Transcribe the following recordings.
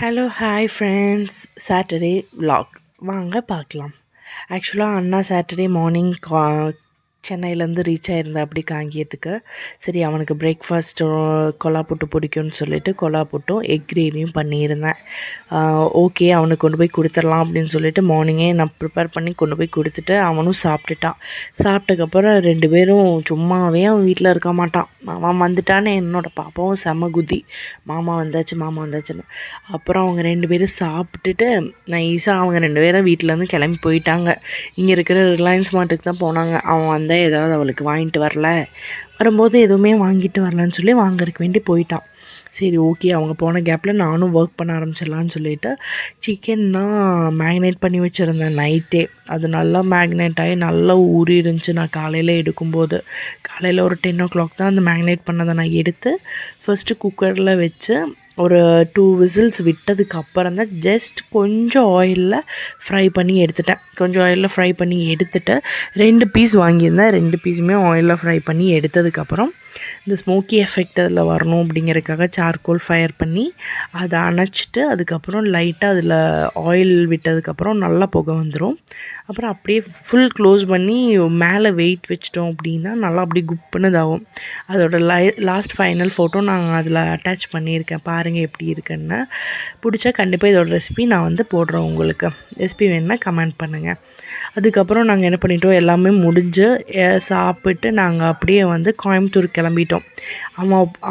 Hello hi friends. Saturday vlog வாங்க பார்க்கலாம். ஆக்சுவலாக அண்ணா சாட்டர்டே மார்னிங் சென்னையிலேருந்து ரீச் ஆகிருந்தா அப்படி காங்கேயத்துக்கு. சரி, அவனுக்கு பிரேக்ஃபாஸ்ட்டு கொலா புட்டு பிடிக்கும்னு சொல்லிட்டு கொலா புட்டும் எக் கிரேவியும் பண்ணியிருந்தேன். ஓகே, அவனுக்கு கொண்டு போய் கொடுத்துடலாம் அப்படின்னு சொல்லிட்டு மார்னிங்கே நான் ப்ரிப்பேர் பண்ணி கொண்டு போய் கொடுத்துட்டு அவனும் சாப்பிட்டுட்டான். சாப்பிட்டதுக்கப்புறம் 2 பேரும் சும்மாவே அவன் வீட்டில் இருக்க மாட்டான். அவன் வந்துட்டான்னு என்னோடய பாப்பாவும் செம குதி, மாமா வந்தாச்சுன்னு. அப்புறம் அவங்க 2 பேரும் சாப்பிட்டுட்டு நைஸாக அவங்க 2 பேரும் வீட்டிலேருந்து கிளம்பி போயிட்டாங்க. இங்கே இருக்கிற ரிலையன்ஸ் மார்ட்டுக்கு தான் போனாங்க. அவன் வந்தால் ஏதாவது அவளுக்கு வாங்கிட்டு வரும்போது எதுவுமே வாங்கிட்டு வரலன்னு சொல்லி வாங்கறதுக்கு வேண்டி போயிட்டான். சரி, ஓகே, அவங்க போன கேப்பில் நானும் ஒர்க் பண்ண ஆரம்பிச்சிடலான்னு சொல்லிவிட்டு சிக்கன்னா மேக்னேட் பண்ணி வச்சுருந்தேன் நைட்டே. அது நல்லா மேக்னேட் ஆகி நல்லா ஊறி இருந்துச்சு. நான் காலையில் எடுக்கும்போது காலையில் ஒரு 10 o'clock தான் அந்த மேக்னேட் பண்ணதை நான் எடுத்து ஃபஸ்ட்டு குக்கரில் வச்சு ஒரு 2 விசில்ஸ் விட்டதுக்கு அப்புறம் தான் ஜஸ்ட் கொஞ்சம் ஆயிலில் ஃப்ரை பண்ணி எடுத்துட்டேன். கொஞ்சம் ஆயிலில் ஃப்ரை பண்ணி எடுத்துகிட்டு 2 பீஸ் வாங்கியிருந்தேன். 2 பீஸுமே ஆயிலில் ஃப்ரை பண்ணி எடுத்ததுக்கப்புறம் இந்த ஸ்மோக்கி எஃபெக்ட் அதில் வரணும் அப்படிங்கிறதுக்காக சார்கோல் ஃபயர் பண்ணி அதை அணைச்சிட்டு அதுக்கப்புறம் லைட்டாக அதில் ஆயில் விட்டதுக்கப்புறம் நல்லா புகை வந்துடும். அப்புறம் அப்படியே ஃபுல் க்ளோஸ் பண்ணி மேலே வெயிட் வச்சிட்டோம் அப்படின்னா நல்லா அப்படியே குப்புன்னு இதாகும். அதோட லாஸ்ட் ஃபைனல் ஃபோட்டோ நாங்கள் அதில் அட்டாச் பண்ணியிருக்கேன், பாருங்கள் எப்படி இருக்குன்னு. பிடிச்சா கண்டிப்பாக இதோட ரெசிபி நான் போடுறேன். உங்களுக்கு ரெசிபி வேணுன்னா கமெண்ட் பண்ணுங்கள். அதுக்கப்புறம் நாங்கள் என்ன பண்ணிட்டோம், எல்லாமே முடிஞ்சு சாப்பிட்டு நாங்கள் அப்படியே கோயம்புத்தூர் கிளம்பிட்டோம்.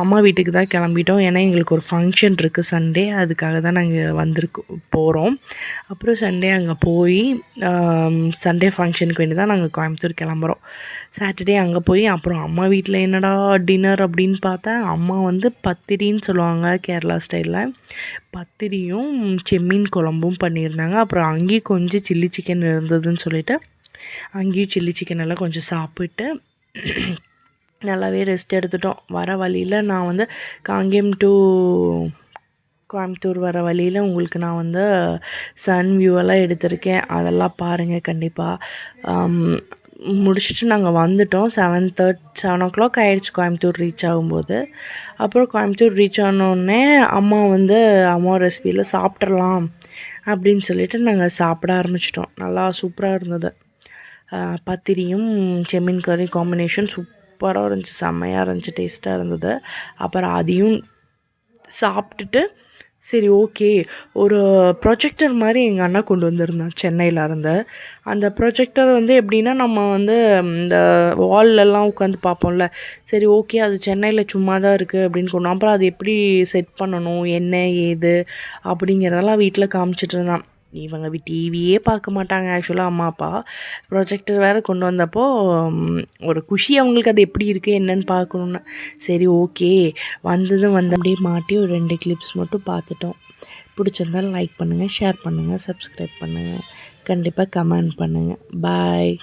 அம்மா வீட்டுக்கு தான் கிளம்பிட்டோம். ஏன்னா எங்களுக்கு ஒரு ஃபங்க்ஷன் இருக்குது சண்டே, அதுக்காக தான் நாங்கள் போகிறோம். அப்புறம் சண்டே அங்கே போய் சண்டே ஃபங்க்ஷனுக்கு வேண்டி தான் நாங்கள் கோயம்புத்தூர் கிளம்புறோம். சாட்டர்டே அங்கே போய் அப்புறம் அம்மா வீட்டில் என்னடா டின்னர் அப்படின்னு பார்த்தா அம்மா பத்திரின்னு சொல்லுவாங்க கேரளா ஸ்டைலில், பத்திரியும் செம்மீன் குழம்பும் பண்ணியிருந்தாங்க. அப்புறம் அங்கேயும் கொஞ்சம் சில்லி சிக்கன் இருந்ததுன்னு சொல்லிவிட்டு அங்கேயும் சில்லி சிக்கன் எல்லாம் கொஞ்சம் சாப்பிட்டு நல்லாவே ரெஸ்ட் எடுத்துட்டோம். வர வழியில் நான் காங்கேயம் டு கோயம்புத்தூர் வர வழியில் உங்களுக்கு நான் சன் வியூவெல்லாம் எடுத்திருக்கேன், அதெல்லாம் பாருங்கள் கண்டிப்பாக. முடிச்சுட்டு நாங்கள் வந்துட்டோம். 7 o'clock ஆகிடுச்சு கோயம்புத்தூர் ரீச் ஆகும்போது. அப்புறம் கோயம்புத்தூர் ரீச் ஆனோடனே அம்மா அம்மா ரெசிபியில் சாப்பிட்றலாம் அப்படின்னு சொல்லிட்டு நாங்கள் சாப்பிட ஆரம்பிச்சிட்டோம். நல்லா சூப்பராக இருந்தது. பத்திரியும் செம்மீன் கறி காம்பினேஷன் சூப்பராக இருந்துச்சு, செம்மையாக இருந்துச்சு, டேஸ்ட்டாக இருந்தது. அப்புறம் அதையும் சாப்பிட்டுட்டு சரி ஓகே, ஒரு ப்ரொஜெக்டர் மாதிரி எங்கள் அண்ணா கொண்டு வந்திருந்தான் சென்னையில் இருந்து. அந்த ப்ரொஜெக்டர் எப்படின்னா நம்ம இந்த வால்லெல்லாம் உட்காந்து பார்ப்போம்ல, சரி ஓகே அது சென்னையில் சும்மா தான் இருக்குது அப்படின்னு கொண்டு. அப்புறம் அது எப்படி செட் பண்ணணும் என்ன ஏது அப்படிங்கிறதெல்லாம் வீட்டில் காமிச்சிட்டு இருந்தான். இவங்க டிவியே பார்க்க மாட்டாங்க ஆக்சுவலாக அம்மா அப்பா. ப்ரொஜெக்டர் வேறு கொண்டு வந்தப்போ ஒரு குஷி அவங்களுக்கு, அது எப்படி இருக்குது என்னன்னு பார்க்கணுன்னு. சரி ஓகே, அப்படியே மாட்டி ஒரு 2 கிளிப்ஸ் மட்டும் பார்த்துட்டோம். பிடிச்சிருந்தாலும் லைக் பண்ணுங்கள், ஷேர் பண்ணுங்கள், சப்ஸ்கிரைப் பண்ணுங்கள், கண்டிப்பாக கமெண்ட் பண்ணுங்கள். பாய்.